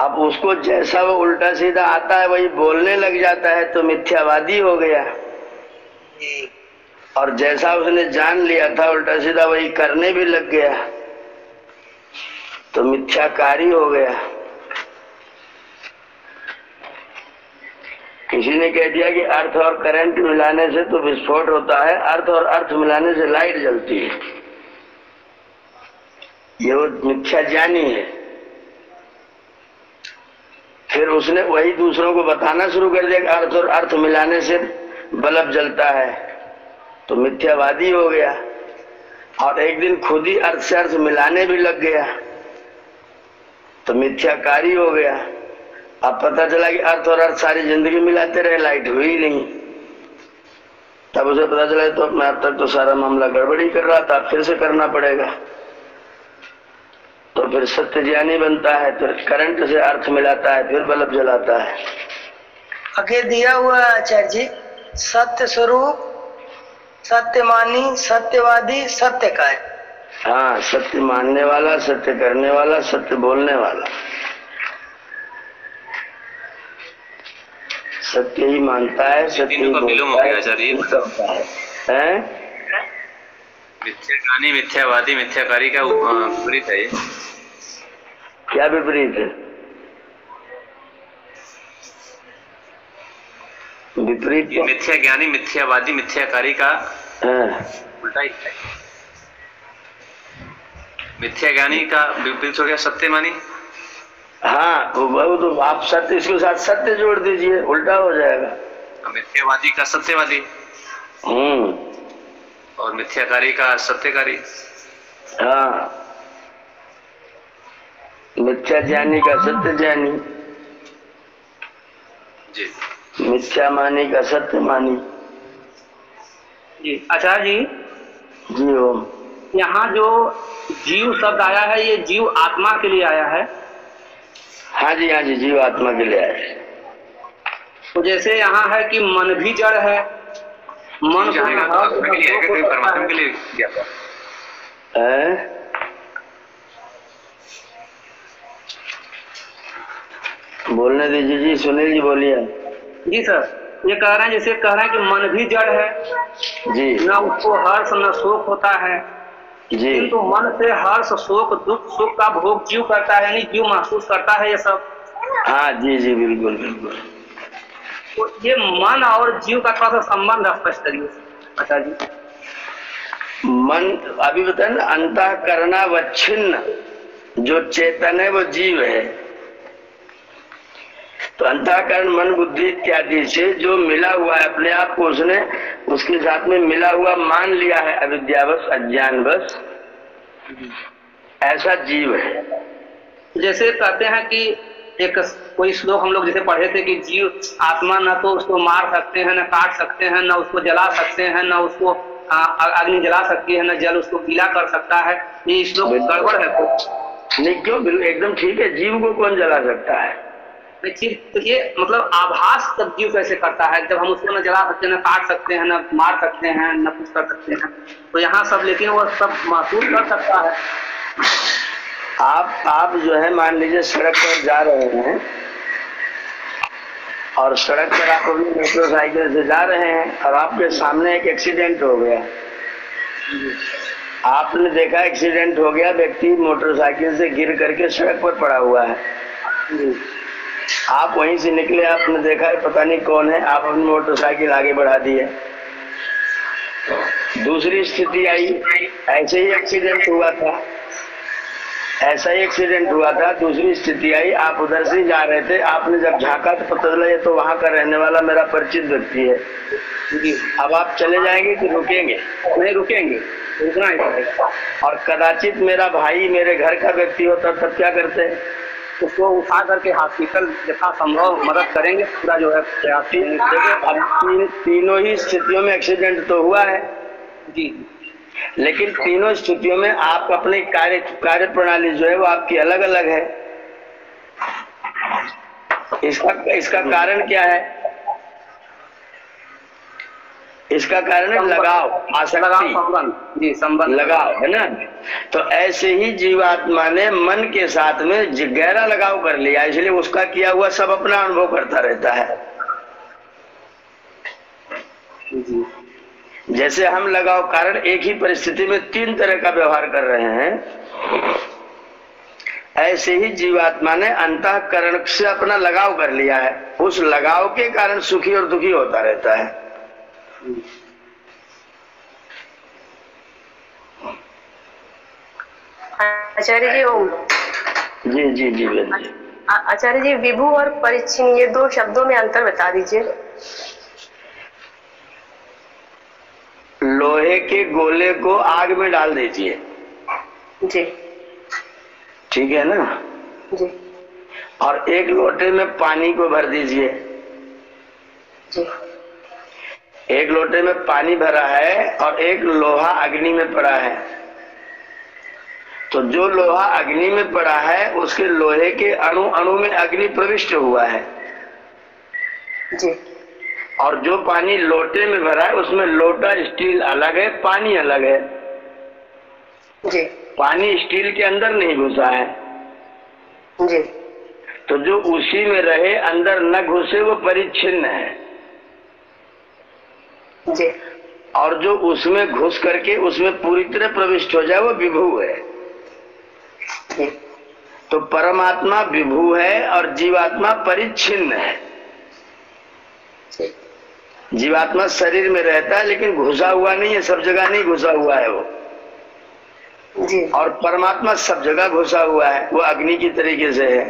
अब उसको जैसा वो उल्टा सीधा आता है वही बोलने लग जाता है तो मिथ्यावादी हो गया। जी। और जैसा उसने जान लिया था उल्टा सीधा वही करने भी लग गया तो मिथ्याकारी हो गया। किसी ने कह दिया कि अर्थ और करंट मिलाने से तो विस्फोट होता है, अर्थ और अर्थ मिलाने से लाइट जलती है। ये वो मिथ्या ज्ञानी है। फिर उसने वही दूसरों को बताना शुरू कर दिया कि अर्थ और अर्थ मिलाने से बल्ब जलता है, तो मिथ्यावादी हो गया। और एक दिन खुद ही अर्थ से अर्थ मिलाने भी लग गया तो मिथ्याकारी हो गया। अब पता चला कि अर्थ और अर्थ सारी जिंदगी मिलाते रहे, लाइट हुई नहीं। तब उसे पता चला तो मैं अब तक तो सारा मामला गड़बड़ी कर रहा था, फिर से करना पड़ेगा। तो फिर सत्य ज्ञानी बनता है, फिर करंट से अर्थ मिलाता है, फिर बल्ब जलाता है। आगे दिया हुआ है आचार्य जी, सत्य स्वरूप, सत्यमानी, सत्यवादी, सत्यकारी। हाँ, सत्य मानने वाला, सत्य करने वाला, सत्य बोलने वाला। सत्य ही मानता है, सत्य ही बोलता है। मिथ्याज्ञानी, मिथ्यावादी, मिथ्याकारी का विपरीत है। क्या विपरीत है? विपरीत मिथ्याज्ञानी, मिथ्यावादी, मिथ्याकारी का उल्टा ही है। मिथ्याज्ञानी का विपरीत हो गया सत्यमानी। हाँ, वो तो आप सत्य इसके साथ सत्य जोड़ दीजिए, उल्टा हो जाएगा। मिथ्यावादी का सत्यवादी और मिथ्याकारी का सत्यकारी। हाँ, मिथ्या ज्ञानी का सत्य ज्ञानी जी, मिथ्या मानी का सत्य मानी जी। आचार्य जी, जी ओम। यहाँ जो जीव शब्द आया है ये जीव आत्मा के लिए आया है। हाँ जी, हाँ जी, जीव आत्मा के लिए आया है। तो जैसे यहाँ है कि मन भी जड़ है, मन परमात्मा के लिए दिया है। बोलने दीजिए जी, सुनील जी बोलिए। जी सर, ये कह रहे हैं, जैसे कह रहे हैं कि मन भी जड़ है जी, न उसको हर्ष न शोक होता है जी, किंतु मन से हर्ष शोक दुख सुख का भोग जीव करता है, यानी जीव महसूस करता है ये सब। हाँ जी जी, बिल्कुल बिल्कुल। तो ये मन और जीव का थोड़ा सा संबंध स्पष्ट करिए। अच्छा जी। मन अभी बताए ना, अंतःकरणावच्छिन्न जो चेतन है वो जीव है। तो अंतःकरण मन बुद्धि इत्यादि से जो मिला हुआ है अपने आप को, उसने उसके साथ में मिला हुआ मान लिया है अविद्यावश अज्ञानवश, ऐसा जीव है। जैसे कहते हैं कि एक कोई श्लोक हम लोग जैसे पढ़े थे कि जीव आत्मा न तो उसको मार सकते हैं, न काट सकते हैं, न उसको जला सकते हैं, न उसको अग्नि जला सकती है, न जल उसको गीला कर सकता है। ये श्लोक गड़बड़ है तो नहीं, क्यों? एकदम ठीक है। जीव को कौन जला सकता है? तो ये मतलब आभास तब जीव कैसे करता है, जब हम उसको न जला सकते हैं, न काट सकते हैं, न मार सकते हैं, न कुछ कर सकते हैं। तो यहाँ सब, लेकिन वो सब महसूस कर सकता है। आप जो है मान लीजिए सड़क पर जा रहे हैं और सड़क पर आप अपनी मोटरसाइकिल से जा रहे हैं और आपके सामने एक एक्सीडेंट हो गया। आपने देखा एक्सीडेंट हो गया, व्यक्ति मोटरसाइकिल से गिर करके सड़क पर पड़ा हुआ है। आप वहीं से निकले, आपने देखा है पता नहीं कौन है, आप अपनी मोटरसाइकिल आगे बढ़ा दी है। दूसरी स्थिति आई, ऐसे ही एक्सीडेंट हुआ था, ऐसा ही एक्सीडेंट हुआ था। दूसरी स्थिति आई, आप उधर से जा रहे थे, आपने जब झांका तो पता चला ये तो वहां का रहने वाला मेरा परिचित व्यक्ति है। अब आप चले जाएंगे कि रुकेंगे? नहीं रुकेंगे, रुकना ही पड़ेगा। और कदाचित मेरा भाई मेरे घर का व्यक्ति होता तब क्या करते? उसको उठा करके हॉस्पिटल यथा संभव मदद करेंगे, पूरा जो है प्रयास करेंगे। अब तीनों ही स्थितियों में एक्सीडेंट तो हुआ है जी, लेकिन तीनों स्थितियों में आप अपनी कार्य प्रणाली जो है वो आपकी अलग अलग है। इसका कारण क्या है? इसका कारण है लगाव, आसक्ति, जी संबंध, लगाव है ना। तो ऐसे ही जीवात्मा ने मन के साथ में गहरा लगाव कर लिया, इसलिए उसका किया हुआ सब अपना अनुभव करता रहता है। जैसे हम लगाव कारण एक ही परिस्थिति में तीन तरह का व्यवहार कर रहे हैं, ऐसे ही जीवात्मा ने अंतःकरण से अपना लगाव कर लिया है। उस लगाव के कारण सुखी और दुखी होता रहता है। आचार्य जी ओम। जी जी जी बहन जी। आचार्य जी विभु और परिच्छिन्न ये दो शब्दों में अंतर बता दीजिए। लोहे के गोले को आग में डाल दीजिए जी, ठीक है ना जी और एक लोटे में पानी को भर दीजिए। जी। एक लोटे में पानी भरा है और एक लोहा अग्नि में पड़ा है, तो जो लोहा अग्नि में पड़ा है उसके लोहे के अणु अणु में अग्नि प्रविष्ट हुआ है जी। और जो पानी लोटे में भरा है उसमें लोटा स्टील अलग है, पानी अलग है जी। पानी स्टील के अंदर नहीं घुसा है जी। तो जो उसी में रहे अंदर न घुसे वो परिच्छिन्न है जी। और जो उसमें घुस करके उसमें पूरी तरह प्रविष्ट हो जाए वो विभु है जी। तो परमात्मा विभु है और जीवात्मा परिच्छिन्न है। जीवात्मा शरीर में रहता है लेकिन घुसा हुआ नहीं है, सब जगह नहीं घुसा हुआ है वो जी। और परमात्मा सब जगह घुसा हुआ है, वो अग्नि की तरीके से है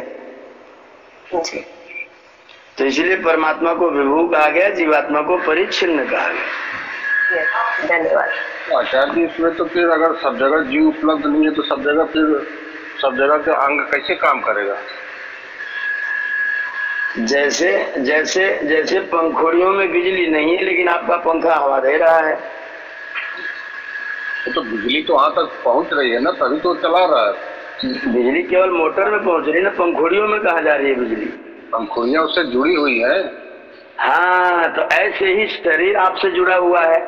जी। तो इसलिए परमात्मा को विभु कहा गया, जीवात्मा को परिच्छिन्न कहा गया। धन्यवाद। आचार्य जी इसमें तो फिर अगर सब जगह जीव उपलब्ध नहीं है तो सब जगह फिर सब जगह के अंग कैसे काम करेगा? जैसे जैसे जैसे पंखुड़ियों में बिजली नहीं है लेकिन आपका पंखा हवा दे रहा है, तो बिजली तो वहां तक पहुंच रही है ना, तभी तो चला रहा है। बिजली केवल मोटर में पहुंच रही है ना, पंखुड़ियों में कहाँ जा रही है बिजली? पंखुड़ियां उससे जुड़ी हुई है। हाँ तो ऐसे ही शरीर आपसे जुड़ा हुआ है।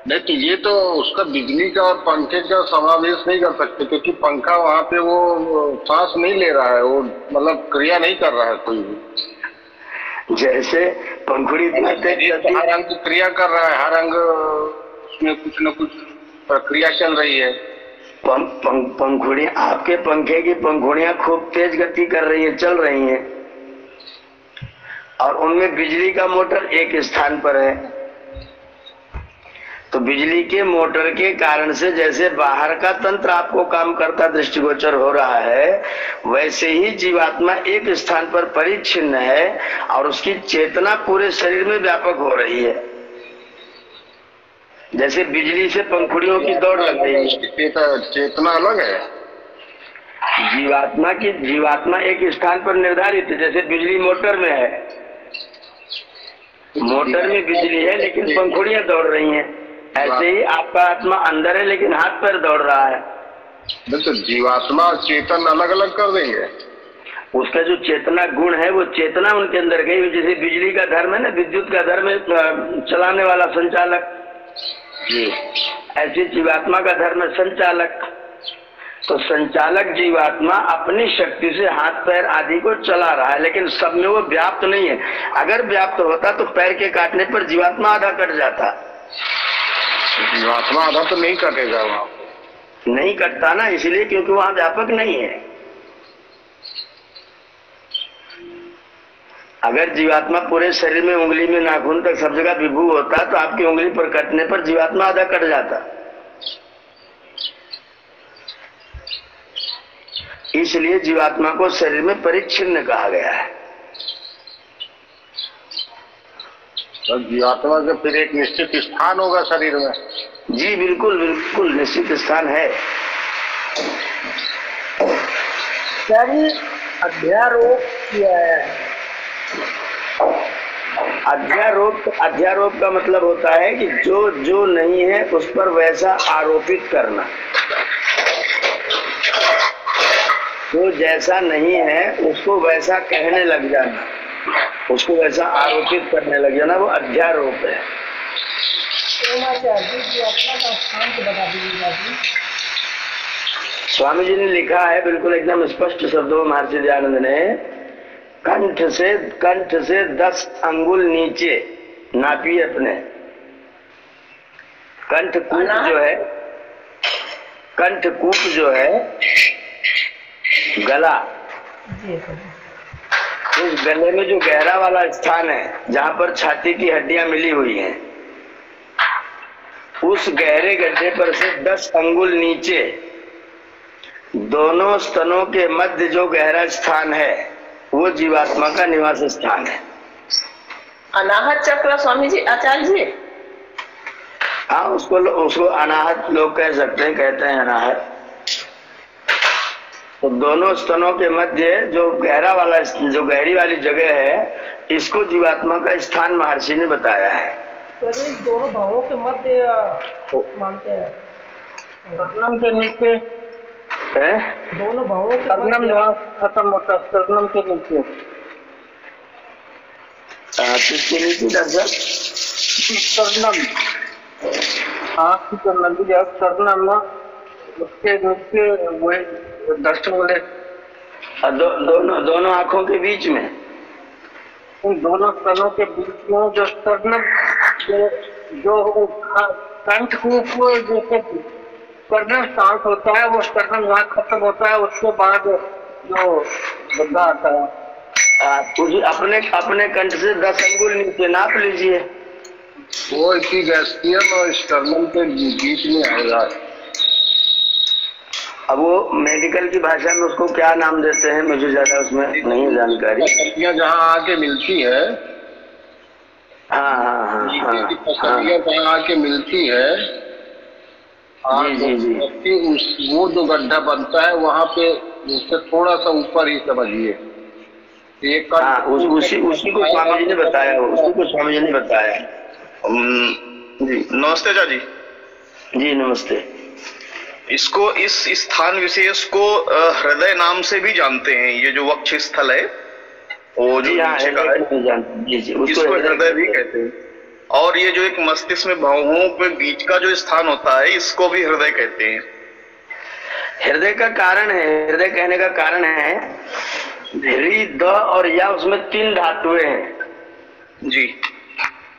नहीं तो ये तो उसका बिजली का और पंखे का समावेश नहीं कर सकते क्योंकि पंखा वहाँ पे वो सांस नहीं ले रहा है, वो मतलब क्रिया नहीं कर रहा है कोई भी। जैसे पंखुड़ी इतना तेज चलती है, हर अंग क्रिया कर रहा है, हर अंग उसमें कुछ न कुछ प्रक्रिया चल रही है। पंखुड़ियां आपके पंखे की पंखुड़ियां खूब तेज गति कर रही है, चल रही हैं और उनमें बिजली का मोटर एक स्थान पर है। तो बिजली के मोटर के कारण से जैसे बाहर का तंत्र आपको काम करता दृष्टिगोचर हो रहा है, वैसे ही जीवात्मा एक स्थान पर परिच्छिन्न है और उसकी चेतना पूरे शरीर में व्यापक हो रही है। जैसे बिजली से पंखुड़ियों की दौड़ लग रही है। चेतना अलग है। जीवात्मा एक स्थान पर निर्धारित है, जैसे बिजली मोटर में है, मोटर में बिजली है लेकिन पंखुड़ियां दौड़ रही हैं, ऐसे ही आपका आत्मा अंदर है लेकिन हाथ पैर दौड़ रहा है। तो जीवात्मा और चेतन अलग अलग कर देंगे। उसका जो चेतना गुण है वो चेतना उनके अंदर गई, जैसे बिजली का धर्म है ना, विद्युत का धर्म है चलाने वाला संचालक, ऐसे जीवात्मा का धर्म है संचालक। तो संचालक जीवात्मा अपनी शक्ति से हाथ पैर आदि को चला रहा है लेकिन सब में वो व्याप्त नहीं है। अगर व्याप्त होता तो पैर के काटने पर जीवात्मा आधा कट जाता। जीवात्मा आधा तो नहीं कटेगा, वहाँ नहीं कटता ना, इसलिए क्योंकि वहां व्यापक नहीं है। अगर जीवात्मा पूरे शरीर में उंगली में नाखून तक सब जगह विभू होता तो आपकी उंगली पर कटने पर जीवात्मा आधा कट जाता। इसलिए जीवात्मा को शरीर में परिच्छिन्न कहा गया है। तो जीवात्मा का फिर एक निश्चित स्थान होगा शरीर में। जी बिल्कुल बिल्कुल निश्चित स्थान है। अध्यारोप किया है। अध्यारोप का मतलब होता है कि जो जो नहीं है उस पर वैसा आरोपित करना। जो जैसा नहीं है उसको वैसा कहने लग जाना, उसको वैसा आरोपित करने लग जाना, वो अध्यारोप है। स्वामी जी ने लिखा है बिल्कुल एकदम स्पष्ट शब्दों में महर्षि दयानंद ने, कंठ से 10 अंगुल नीचे नापिए अपने कंठकूप जो है गला, उस गले में जो गहरा वाला स्थान है जहां पर छाती की हड्डियां मिली हुई हैं, उस गहरे गड्ढे पर से 10 अंगुल नीचे दोनों स्तनों के मध्य जो गहरा स्थान है वो जीवात्मा का निवास स्थान है। अनाहत चक्र स्वामी जी, आचार्य जी। हाँ, उसको अनाहत लोग कह सकते हैं, कहते हैं अनाहत। तो दोनों स्तनों के मध्य जो गहरी वाली जगह है, इसको जीवात्मा का स्थान महर्षि ने बताया है। तो दोनों भावों के मध्य मानते हैं, कर्णम के नीचे है, दोनों भावों के कर्णम निवास खत्म होता है, कर्णम के नीचे। किसके नीचे दर्शक? कर्णम, आँख की जो नदी है कर्णम, उसके नीचे वही दर्शन बोले। दोनों आंखों के बीच में, उन दोनों स्तनों के बीच में जो कर्णम, जो कंठकूप जैसे कर्णम सांस होता है, वो कर्णम वहाँ खत्म होता है, उसके बाद जो गड्ढा आता है। अपने कंठ से 10 अंगुल नीचे नाप लीजिए। वो इसी गैस्ट्रियम और स्टर्नम के बीच में आएगा। अब वो मेडिकल की भाषा में उसको क्या नाम देते हैं मुझे ज्यादा उसमें नहीं है जानकारी। पसलियां जहाँ आके मिलती है, हाँ, पसलियां जहाँ आके मिलती है, जी। वो जो गड्ढा बनता है वहाँ पे उससे थोड़ा सा ऊपर ही समझिए। उसी को स्वामी जी ने बताया, जी नमस्ते चाची जी। नमस्ते। इसको इस स्थान विशेष को हृदय नाम से भी जानते हैं। ये जो वक्ष स्थल है वो जो नीचे का है, इसको हृदय भी कहते हैं। और ये जो एक मस्तिष्क में भावों के बीच का जो स्थान होता है, इसको भी हृदय कहते हैं। हृदय का कारण है, हृदय कहने का कारण है ह्री, द और या, उसमें 3 धातुएं हैं जी।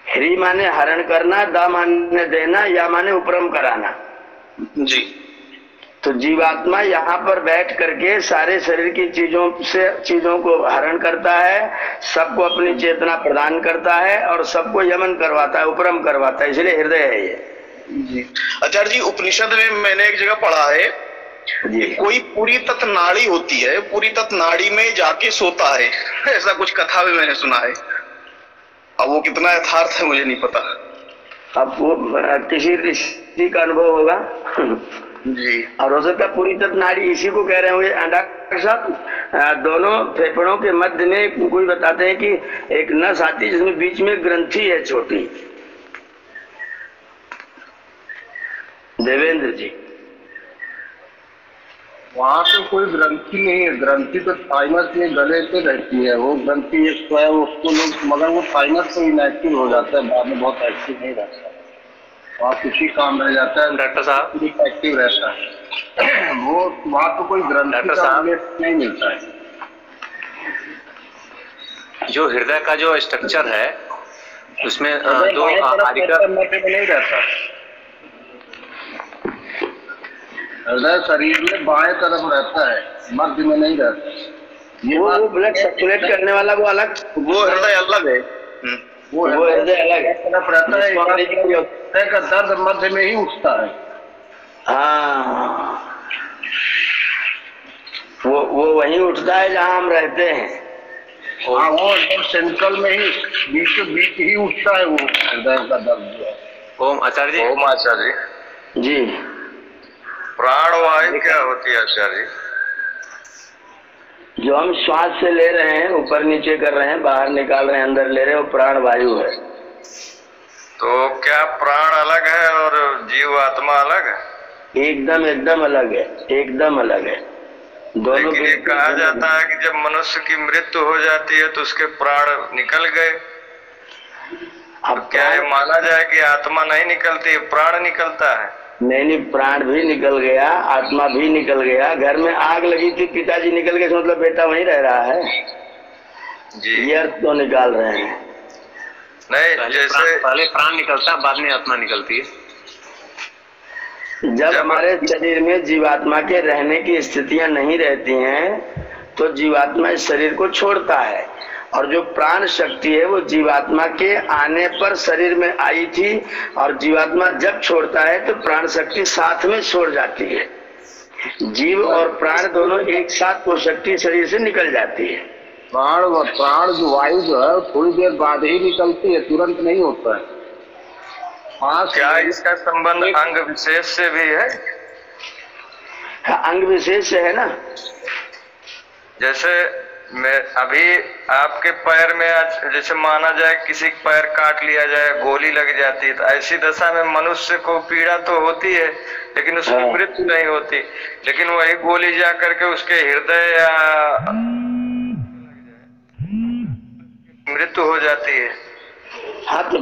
ह्री माने हरण करना, द माने देना, या माने उपरम कराना जी। तो जीवात्मा यहाँ पर बैठ करके सारे शरीर की चीजों को हरण करता है, सबको अपनी चेतना प्रदान करता है और सबको यमन करवाता है, उपरम करवाता है, इसलिए हृदय है ये जी। आचार्य जी, उपनिषद में मैंने एक जगह पढ़ा है कोई पूरी तत्व नाड़ी होती है, पूरी तत्व नाड़ी में जाके सोता है, ऐसा कुछ कथा में मैंने सुना है। अब वो कितना यथार्थ है मुझे नहीं पता। अब वो किसी ऋषि का अनुभव होगा जी। और हो सकता पूरी तत्व नाड़ी इसी को कह रहे होंगे। डॉक्टर साहब, दोनों फेफड़ों के मध्य में कोई बताते हैं कि एक नस आती है जिसमें बीच में ग्रंथि है छोटी। देवेंद्र जी, वहाँ तो कोई ग्रंथि नहीं है। ग्रंथि तो थाइमस में गले पे रहती है। वो ग्रंथि एक तो है, उसको लोग, मगर वो थाइमस से इनएक्टिव हो जाता है, बाद में बहुत एक्टिव नहीं रहता। वहाँ कुछ ही काम रह जाता है, डॉक्टर साहब एक्टिव रहता है। वो वहाँ तो कोई ग्रंथि का नहीं मिलता है। जो हृदय का जो स्ट्रक्चर है उसमें 2 आहारिका नहीं रहता। हृदय शरीर में बाएं तरफ रहता है, मध्य में नहीं रहता। ये वो ब्लड सर्कुलेट करने वाला वो अलग, वो हृदय अलग है। वो हृदय अलग तरफ रहता है। हृदय का दर्द मध्य में ही उठता है। हाँ, वो वहीं उठता है जहाँ हम रहते हैं। हाँ, वो एकदम सेंट्रल में ही बीच ही उठता है वो हृदय का दर्द। ओम आचार्य जी। ओम आचार्य जी। प्राणवायु क्या होती है आचार्य? जो हम श्वास से ले रहे हैं, ऊपर नीचे कर रहे हैं, बाहर निकाल रहे हैं, अंदर ले रहे हैं, वो प्राण वायु है। तो क्या प्राण अलग है और जीव आत्मा अलग है? एकदम अलग है, एकदम अलग है दोनों। लेकिन ये कहा जाता है कि जब मनुष्य की मृत्यु हो जाती है तो उसके प्राण निकल गए। अब क्या ये माना जाए कि आत्मा नहीं निकलती, प्राण निकलता है? नहीं, प्राण भी निकल गया, आत्मा भी निकल गया। घर में आग लगी थी, पिताजी निकल गए, मतलब बेटा वहीं रह रहा है जी। ये अर्थ तो निकाल रहे हैं। नहीं, जैसे पहले प्राण निकलता है, बाद में आत्मा निकलती है। जब हमारे शरीर में जीवात्मा के रहने की स्थितियां नहीं रहती हैं तो जीवात्मा इस शरीर को छोड़ता है, और जो प्राण शक्ति है वो जीवात्मा के आने पर शरीर में आई थी, और जीवात्मा जब छोड़ता है तो प्राण शक्ति साथ में छोड़ जाती है। जीव और प्राण दोनों एक साथ वो शक्ति शरीर से निकल जाती है। प्राण जो वायु जो है थोड़ी देर बाद ही निकलती है, तुरंत नहीं होता है। क्या इसका संबंध अंग विशेष से भी है? हाँ, अंग विशेष से है ना। जैसे मैं अभी आपके पैर में जैसे माना जाए किसी पैर काट लिया जाए, गोली लग जाती है, तो ऐसी दशा में मनुष्य को पीड़ा तो होती है लेकिन उसकी मृत्यु नहीं होती, लेकिन वही गोली जा करके उसके हृदय या मृत्यु हो जाती है। हाँ, तो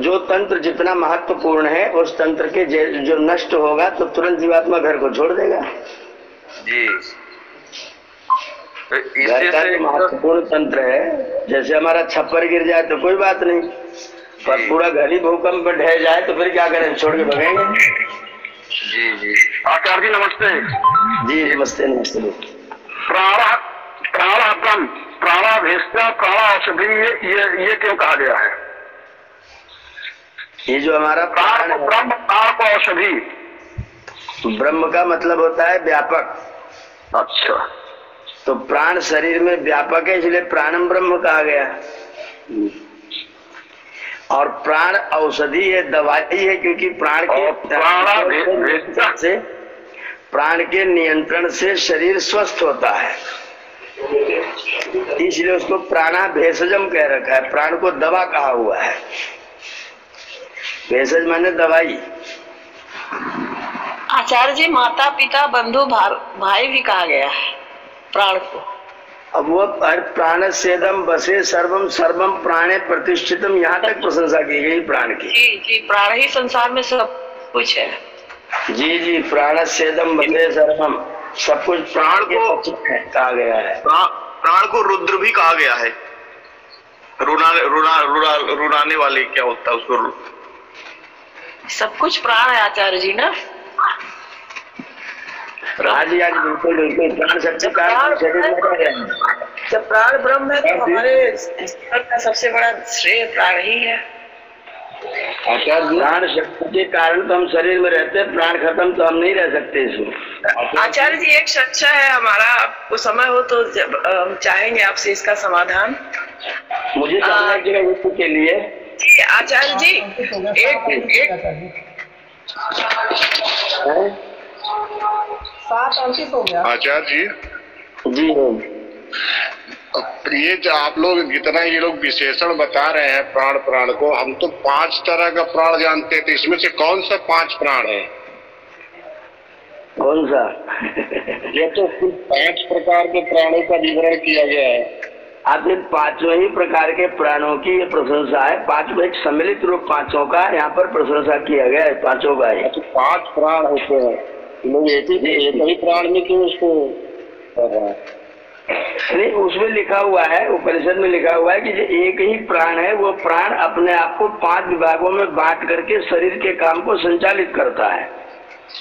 जो तंत्र जितना महत्वपूर्ण है उस तंत्र के जो नष्ट होगा तो तुरंत जीवात्मा घर को छोड़ देगा जी। तो घर का जो महत्वपूर्ण तंत्र है, जैसे हमारा छप्पर गिर जाए तो कोई बात नहीं, पर पूरा घर ही भूकंप में ढह जाए तो फिर क्या करें, छोड़ के भगेंगे। जी जी। आचार्य जी नमस्ते। जी नमस्ते नमस्ते। प्राणाभेस्ता प्राणाऔषधि ये क्यों कहा गया है? ये जो हमारा प्राण है, ब्रह्म प्राण औषधि, ब्रह्म का मतलब होता है व्यापक। अच्छा, तो प्राण शरीर में व्यापक है इसलिए प्राणम ब्रह्म कहा गया। और प्राण औषधि ये दवाई है, क्योंकि प्राण के नियंत्रण से शरीर स्वस्थ होता है, इसलिए उसको प्राणा भेषजम कह रखा है। प्राण को दवा कहा हुआ है। भेषज माने दवाई। आचार्य जी, माता पिता बंधु भाई भी कहा गया है प्राण को। अब वो प्राण सेदम बसे सर्वम सर्वम प्राणे प्रतिष्ठितम, यहाँ तक प्रशंसा की गई प्राण की। जी जी, प्राण ही संसार में सब कुछ है। जी जी, प्राण सेदम बसे सर्वम, सब कुछ प्राण को कहा गया है। प्राण को रुद्र भी कहा गया है। रुनाने वाले क्या होता है उसको? सब कुछ प्राण है आचार्य जी ना। आज बिल्कुल बिल्कुल प्राण शक्ति जब प्राण ब्रह्म है तो हमारे जीवन का सबसे बड़ा श्रेय प्राण ही है। प्राण शक्ति के कारण तो हम शरीर में रहते हैं, प्राण खत्म तो हम नहीं रह सकते इसमें। आचार्य जी, एक चर्चा है हमारा, आपको समय हो तो हम चाहेंगे आपसे इसका समाधान। मुझे के लिए जी आचार्य जी, हो गया आचार्य जी। ये जो आप लोग जितना ये लोग विशेषण बता रहे हैं प्राण को, हम तो 5 तरह का प्राण जानते थे, इसमें से कौन सा 5 प्राण है? कौन सा? ये तो कुल 5 प्रकार के प्राणों का विवरण किया गया है। आपने 5 ही प्रकार के प्राणों की प्रशंसा है, 5 एक सम्मिलित रूप 5 का यहाँ पर प्रशंसा किया गया है, 5 का ही। तो 5 प्राण होते हैं, लोग एक ही प्राण में क्यों उसको कर रहा है? नहीं, उसमें लिखा हुआ है, उपनिषद में लिखा हुआ है कि जो एक ही प्राण है वो प्राण अपने आप को 5 विभागों में बांट करके शरीर के काम को संचालित करता है,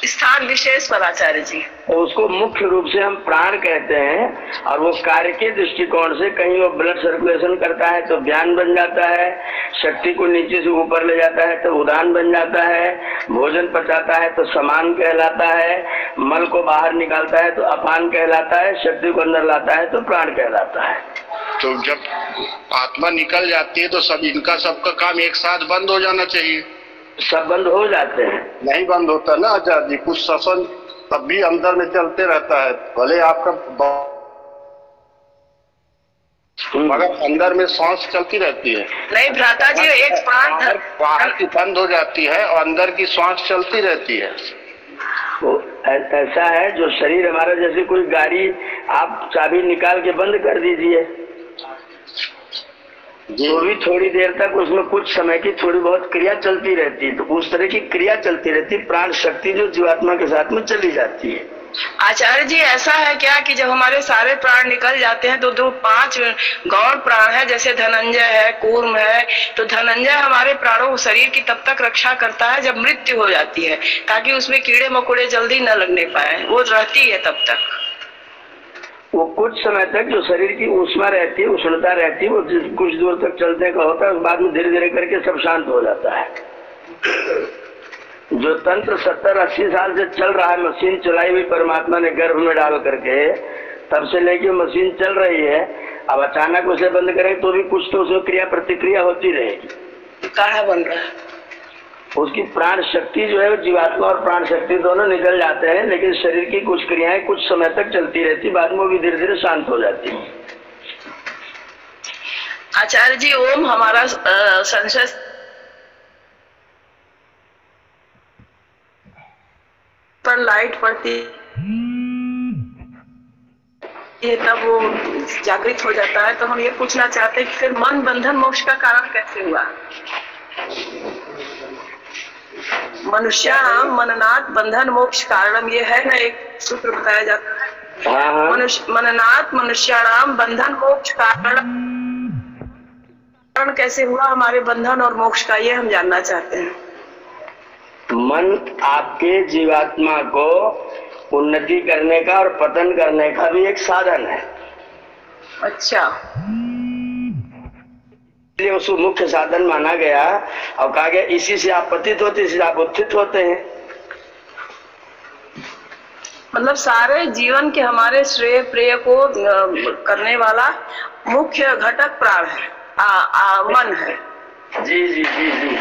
स्थान विशेष पर आचार्य जी। तो उसको मुख्य रूप से हम प्राण कहते हैं। और वो कार्य के दृष्टिकोण से कहीं वो ब्लड सर्कुलेशन करता है तो व्यान बन जाता है, शक्ति को नीचे से ऊपर ले जाता है तो उदान बन जाता है, भोजन पचाता है तो समान कहलाता है, मल को बाहर निकालता है तो अपान कहलाता है, शक्ति को अंदर लाता है तो प्राण कहलाता है। तो जब आत्मा निकल जाती है तो सब इनका सबका काम एक साथ बंद हो जाना चाहिए। सब बंद हो जाते हैं? नहीं बंद होता ना आचार्य जी, कुछ श्वसन तब भी अंदर में चलते रहता है, भले आपका मगर अंदर में सांस चलती रहती है। नहीं भ्राता जी, एक प्राण बाहर की बंद हो जाती है और अंदर की सांस चलती रहती है। तो ऐसा है, जो शरीर हमारा, जैसे कोई गाड़ी आप चाबी निकाल के बंद कर दीजिए तो भी थोड़ी देर तक उसमें कुछ समय की थोड़ी बहुत क्रिया चलती रहती है, तो उस तरह की क्रिया चलती रहती, प्राण शक्ति जो जीवात्मा के साथ में चली जाती है। आचार्य जी ऐसा है क्या कि जब हमारे सारे प्राण निकल जाते हैं तो दो 5 गौण प्राण है, जैसे धनंजय है, कूर्म है, तो धनंजय हमारे प्राणों शरीर की तब तक रक्षा करता है जब मृत्यु हो जाती है, ताकि उसमें कीड़े मकोड़े जल्दी न लगने पाए, वो रहती है तब तक। वो कुछ समय तक जो शरीर की ऊष्मा रहती है, उष्णता रहती है, वो कुछ दूर तक चलने का होता है, उस बाद में धीरे धीरे करके सब शांत हो जाता है। जो तंत्र 70-80 साल से चल रहा है, मशीन चलाई हुई परमात्मा ने गर्भ में डाल करके, तब से लेके मशीन चल रही है। अब अचानक उसे बंद करें तो भी कुछ तो उसमें क्रिया प्रतिक्रिया होती रहेगी। काढ़ा बन रहा है, उसकी प्राण शक्ति जो है वो जीवात्मा और प्राण शक्ति दोनों निकल जाते हैं, लेकिन शरीर की कुछ क्रियाएं कुछ समय तक चलती रहती, बाद में वो भी धीरे धीरे शांत हो जाती है। आचार्य जी ओम हमारा संशय पर लाइट पड़ती है तब वो जागृत हो जाता है, तो हम ये पूछना चाहते हैं कि फिर मन बंधन मोक्ष का कारण कैसे हुआ? मनुष्याणाम मननात् बंधन मोक्ष कारणम, ये है ना एक सूत्र बताया जाता है। मननात् मनुष्याणाम बंधन मोक्ष कारण कैसे हुआ हमारे बंधन और मोक्ष का, ये हम जानना चाहते हैं। मन आपके जीवात्मा को उन्नति करने का और पतन करने का भी एक साधन है। अच्छा, इसलिए उसको मुख्य साधन माना गया और कहा गया इसी से आप पतित होते, इसी से आप उत्थित होते हैं। मतलब सारे जीवन के हमारे श्रेय प्रेय को करने वाला मुख्य घटक प्राण है, मन है। जी जी जी जी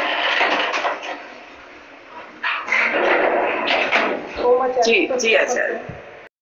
जी जी आचार्य।